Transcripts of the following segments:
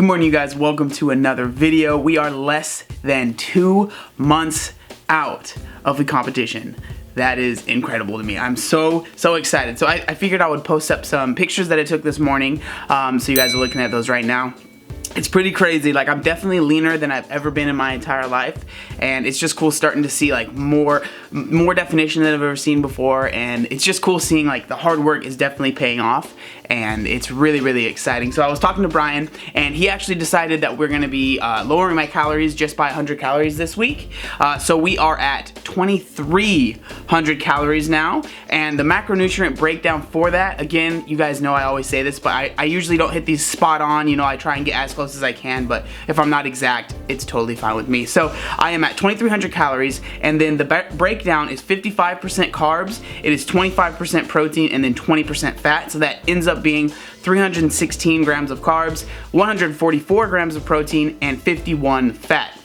Good morning, you guys. Welcome to another video. We are less than 2 months out of the competition. That is incredible to me. I'm so excited. So I figured I would post up some pictures that I took this morning. So you guys are looking at those right now. It's pretty crazy. Like, I'm definitely leaner than I've ever been in my entire life, and it's just cool starting to see like more definition than I've ever seen before. And it's just cool seeing like the hard work is definitely paying off, and it's really exciting. So I was talking to Brian, and he actually decided that we're gonna be lowering my calories just by 100 calories this week. So we are at 2,300 calories now, and the macronutrient breakdown for that, again, you guys know I always say this, but I usually don't hit these spot on. You know, I try and get as close as I can, but if I'm not exact, it's totally fine with me. So I am at 2,300 calories, and then the breakdown is 55% carbs, it is 25% protein, and then 20% fat. So that ends up being 316 grams of carbs, 144 grams of protein, and 51 fat.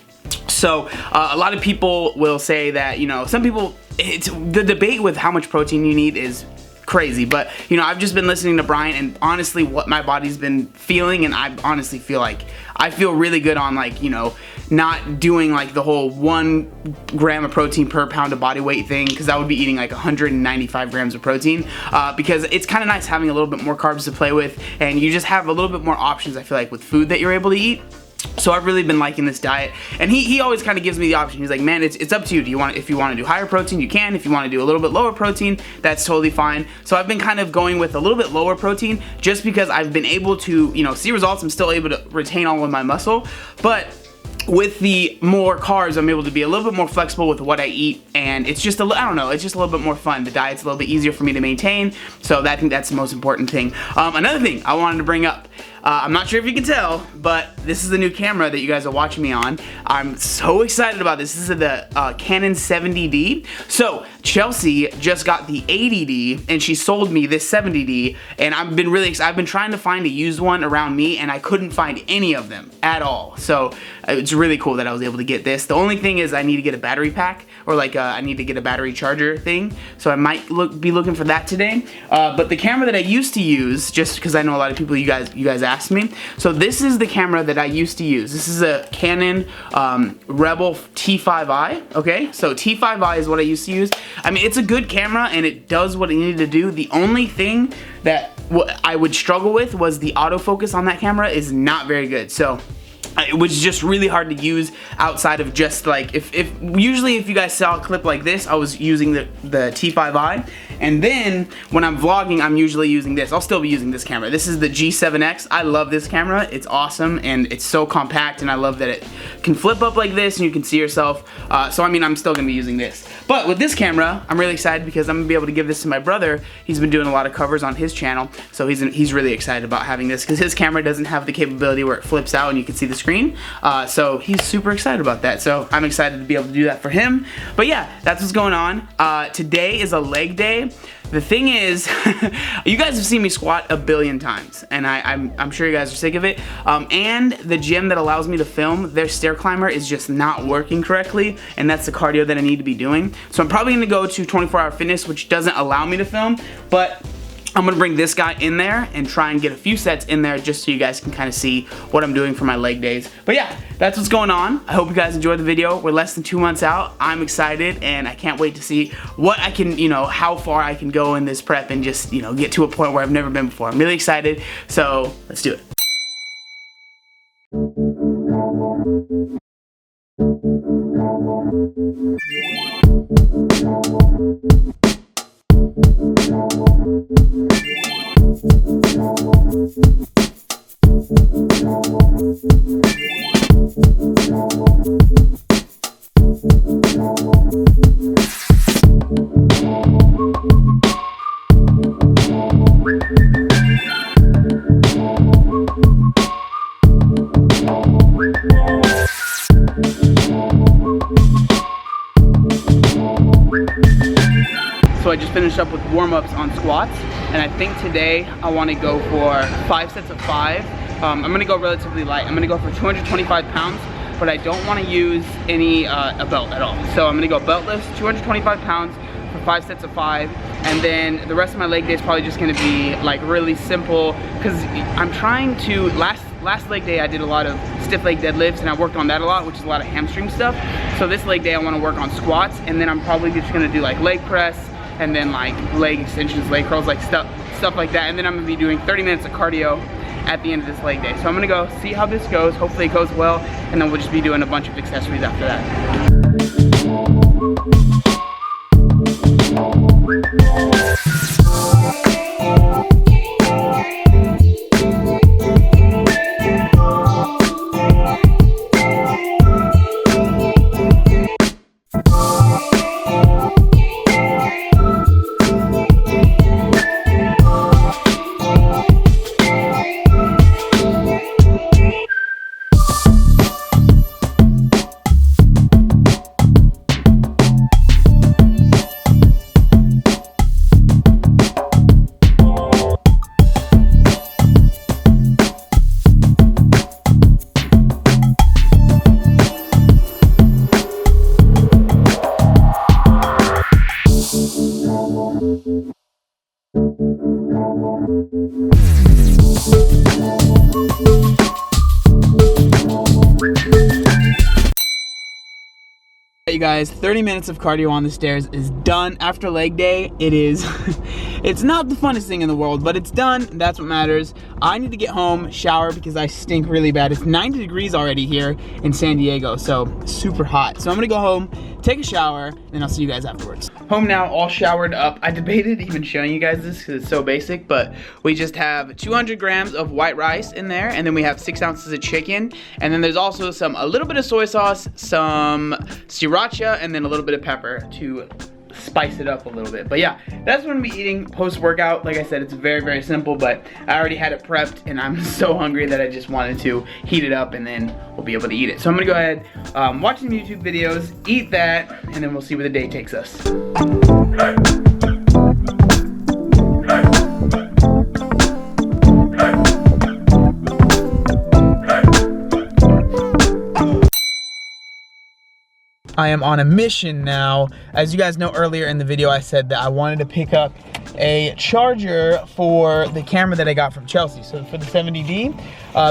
So a lot of people will say that, you know, some people, it's the debate with how much protein you need is crazy, but you know, I've just been listening to Brian, and honestly what my body's been feeling, and I honestly feel like I feel really good on, like, you know, not doing like the whole 1 gram of protein per pound of body weight thing, because I would be eating like 195 grams of protein, because it's kind of nice having a little bit more carbs to play with, and you just have a little bit more options, I feel like, with food that you're able to eat. So I've really been liking this diet, and he always kind of gives me the option. He's like, man, it's up to you. If you want to do higher protein, you can. If you want to do a little bit lower protein, that's totally fine. So I've been kind of going with a little bit lower protein just because I've been able to, you know, see results. I'm still able to retain all of my muscle, but with the more carbs, I'm able to be a little bit more flexible with what I eat, and it's just I don't know, it's just a little bit more fun. The diet's a little bit easier for me to maintain, so I think that's the most important thing. Another thing I wanted to bring up, I'm not sure if you can tell, but this is the new camera that you guys are watching me on. I'm so excited about this. This is the Canon 70D. So Chelsea just got the 80D, and she sold me this 70D, and I've been really excited. I've been trying to find a used one around me, and I couldn't find any of them at all. So it's really cool that I was able to get this. The only thing is I need to get a battery pack, or like I need to get a battery charger thing. So I might be looking for that today. But the camera that I used to use, just because I know a lot of people, you guys asked me. So this is the camera that I used to use. This is a Canon Rebel T5i. Okay, so T5i is what I used to use. I mean, it's a good camera, and it does what it needed to do. The only thing that I would struggle with was the autofocus on that camera is not very good. So it was just really hard to use outside of just like, usually if you guys saw a clip like this, I was using the T5i, and then when I'm vlogging, I'm usually using this. I'll still be using this camera. This is the G7X. I love this camera. It's awesome, and it's so compact, and I love that it can flip up like this, and you can see yourself. So I mean, I'm still gonna be using this. But with this camera, I'm really excited because I'm gonna be able to give this to my brother. He's been doing a lot of covers on his channel, so he's really excited about having this because his camera doesn't have the capability where it flips out and you can see the screen. So he's super excited about that. So I'm excited to be able to do that for him. But yeah, that's what's going on. Today is a leg day. The thing is, you guys have seen me squat a billion times, and I'm sure you guys are sick of it. And the gym that allows me to film, their stair climber is just not working correctly, and that's the cardio that I need to be doing. So I'm probably gonna go to 24-hour fitness, which doesn't allow me to film, but I'm gonna bring this guy in there and try and get a few sets in there just so you guys can kind of see what I'm doing for my leg days. But yeah, that's what's going on. I hope you guys enjoyed the video. We're less than 2 months out. I'm excited, and I can't wait to see what I can, you know, how far I can go in this prep and just, you know, get to a point where I've never been before. I'm really excited, so let's do it. So I just finished up with warm-ups on squats, and I think today I want to go for 5 sets of 5. I'm going to go relatively light. I'm going to go for 225 pounds, but I don't want to use any a belt at all. So I'm going to go beltless, 225 pounds for 5 sets of 5, and then the rest of my leg day is probably just going to be like really simple, because I'm trying to, last leg day I did a lot of stiff leg deadlifts and I worked on that a lot, which is a lot of hamstring stuff. So this leg day I want to work on squats, and then I'm probably just gonna do like leg press and then like leg extensions, leg curls, like stuff like that. And then I'm gonna be doing 30 minutes of cardio at the end of this leg day. So I'm gonna go see how this goes. Hopefully it goes well, and then we'll just be doing a bunch of accessories after that. You guys, 30 minutes of cardio on the stairs is done. After leg day, it is it's not the funnest thing in the world, but it's done. That's what matters. I need to get home, shower, because I stink really bad. It's 90 degrees already here in San Diego, so super hot. So I'm gonna go home, take a shower, and I'll see you guys afterwards. Home now, all showered up. I debated even showing you guys this because it's so basic, but we just have 200 grams of white rice in there, and then we have 6 ounces of chicken, and then there's also a little bit of soy sauce, some sriracha, and then a little bit of pepper to spice it up a little bit. But yeah, that's what I'm gonna be eating post-workout. Like I said, it's very, very simple, but I already had it prepped, and I'm so hungry that I just wanted to heat it up, and then we'll be able to eat it. So I'm gonna go ahead, watch some YouTube videos, eat that, and then we'll see where the day takes us. I am on a mission now. As you guys know, earlier in the video I said that I wanted to pick up a charger for the camera that I got from Chelsea, so for the 70D,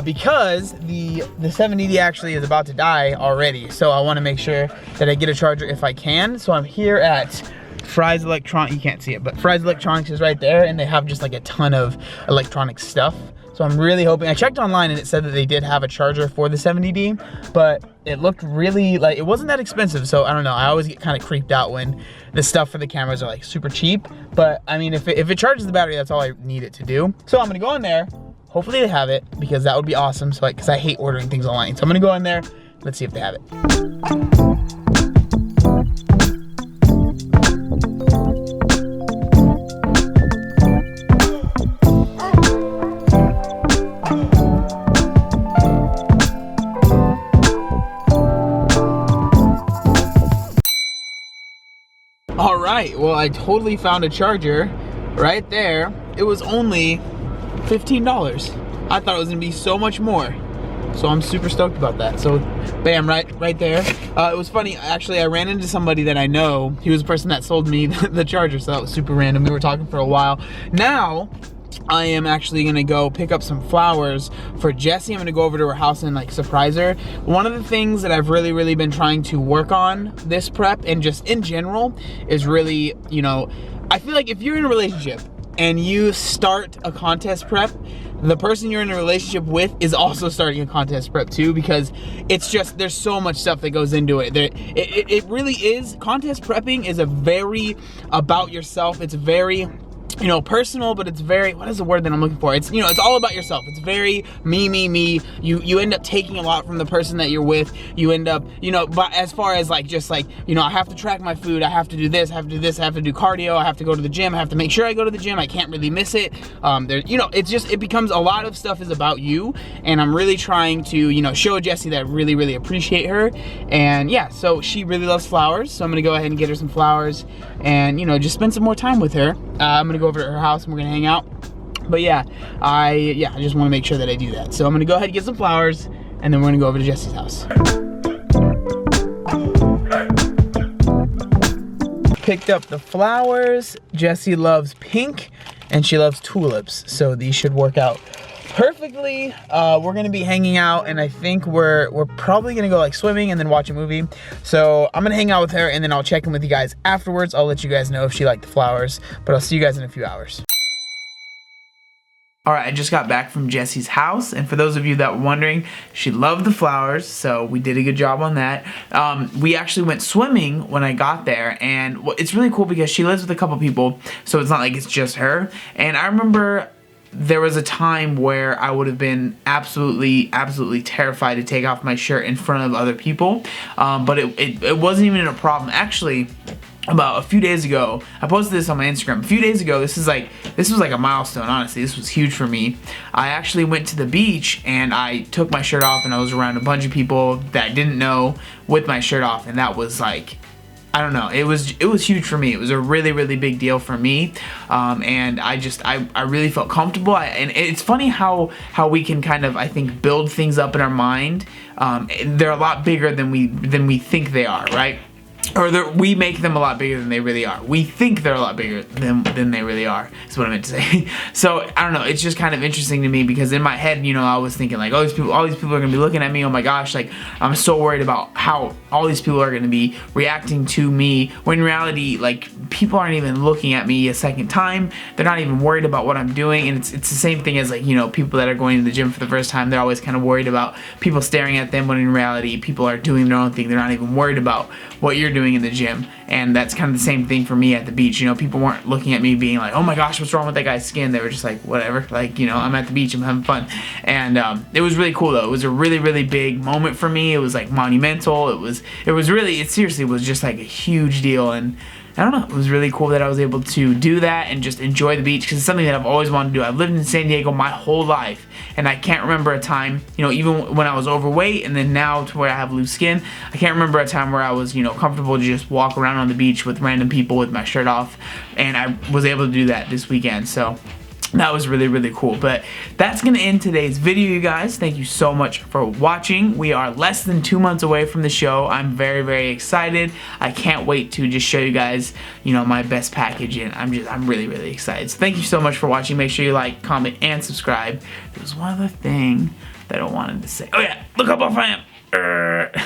because the 70D actually is about to die already, so I want to make sure that I get a charger if I can. So I'm here at Fry's Electronics. You can't see it, but Fry's Electronics is right there, and they have just like a ton of electronic stuff. So I'm really hoping, I checked online and it said that they did have a charger for the 70D, but it looked really, like, it wasn't that expensive. So I don't know, I always get kind of creeped out when the stuff for the cameras are like super cheap. But I mean, if it charges the battery, that's all I need it to do. So I'm gonna go in there, hopefully they have it, because that would be awesome. So like, cause I hate ordering things online. So I'm gonna go in there, let's see if they have it. All right, well, I totally found a charger right there. It was only $15. I thought it was gonna be so much more. So I'm super stoked about that. So bam, right there. It was funny, actually, I ran into somebody that I know. He was the person that sold me the charger, so that was super random. We were talking for a while. Now, I am actually gonna go pick up some flowers for Jessie. I'm gonna go over to her house and like surprise her. One of the things that I've really been trying to work on this prep, and just in general, is really, you know, I feel like if you're in a relationship and you start a contest prep, the person you're in a relationship with is also starting a contest prep too, because it's just, there's so much stuff that goes into it. It really is, contest prepping is a very about yourself. It's very, you know, personal, but it's very, what is the word that I'm looking for? It's, you know, it's all about yourself. It's very me. You end up taking a lot from the person that you're with. You end up, you know, but as far as like, just like, you know, I have to track my food, I have to do this, I have to do this, I have to do cardio, I have to go to the gym, I have to make sure I go to the gym, I can't really miss it. You know, it's just, it becomes a lot of stuff is about you, and I'm really trying to, you know, show Jessie that I really appreciate her. And yeah, so she really loves flowers, so I'm gonna go ahead and get her some flowers and, you know, just spend some more time with her. I'm gonna go over to her house and we're gonna hang out. But yeah, I just want to make sure that I do that. So I'm gonna go ahead and get some flowers, and then we're gonna go over to Jessie's house. Picked up the flowers. Jessie loves pink and she loves tulips, so these should work out perfectly. We're gonna be hanging out, and I think we're probably gonna go like swimming and then watch a movie. So I'm gonna hang out with her, and then I'll check in with you guys afterwards. I'll let you guys know if she liked the flowers, but I'll see you guys in a few hours. Alright, I just got back from Jessie's house, and for those of you that were wondering, she loved the flowers, so we did a good job on that. We actually went swimming when I got there, and it's really cool because she lives with a couple people, so it's not like it's just her. And I remember there was a time where I would have been absolutely terrified to take off my shirt in front of other people, but it wasn't even a problem. Actually, about a few days ago, I posted this on my Instagram. A few days ago, this was like a milestone, honestly. This was huge for me. I actually went to the beach and I took my shirt off, and I was around a bunch of people that I didn't know with my shirt off, and that was like, I don't know, it was huge for me. It was a really big deal for me, and I really felt comfortable. And it's funny how we can kind of, I think, build things up in our mind. They're a lot bigger than we think they are, right? Or we make them a lot bigger than they really are. We think they're a lot bigger than they really are, is what I meant to say. So, I don't know, it's just kind of interesting to me because in my head, you know, I was thinking like, all these people are going to be looking at me, oh my gosh, like, I'm so worried about how all these people are going to be reacting to me, when in reality, like, people aren't even looking at me a second time. They're not even worried about what I'm doing, and it's the same thing as, like, you know, people that are going to the gym for the first time. They're always kind of worried about people staring at them, when in reality, people are doing their own thing. They're not even worried about what you're doing in the gym. And that's kind of the same thing for me at the beach. You know, people weren't looking at me being like, oh my gosh, what's wrong with that guy's skin? They were just like, whatever, like, you know, I'm at the beach, I'm having fun. And it was really cool though. It was a really big moment for me. It was like monumental. It seriously was just like a huge deal. And I don't know, it was really cool that I was able to do that and just enjoy the beach, because it's something that I've always wanted to do. I've lived in San Diego my whole life, and I can't remember a time, you know, even when I was overweight and then now to where I have loose skin, I can't remember a time where I was, you know, comfortable to just walk around on the beach with random people with my shirt off, and I was able to do that this weekend. So that was really cool. But that's gonna end today's video, you guys. Thank you so much for watching. We are less than 2 months away from the show. I'm very excited. I can't wait to just show you guys, you know, my best package, and I'm really excited. So thank you so much for watching. Make sure you like, comment, and subscribe. There was one other thing that I wanted to say. Oh yeah, look how buff I am.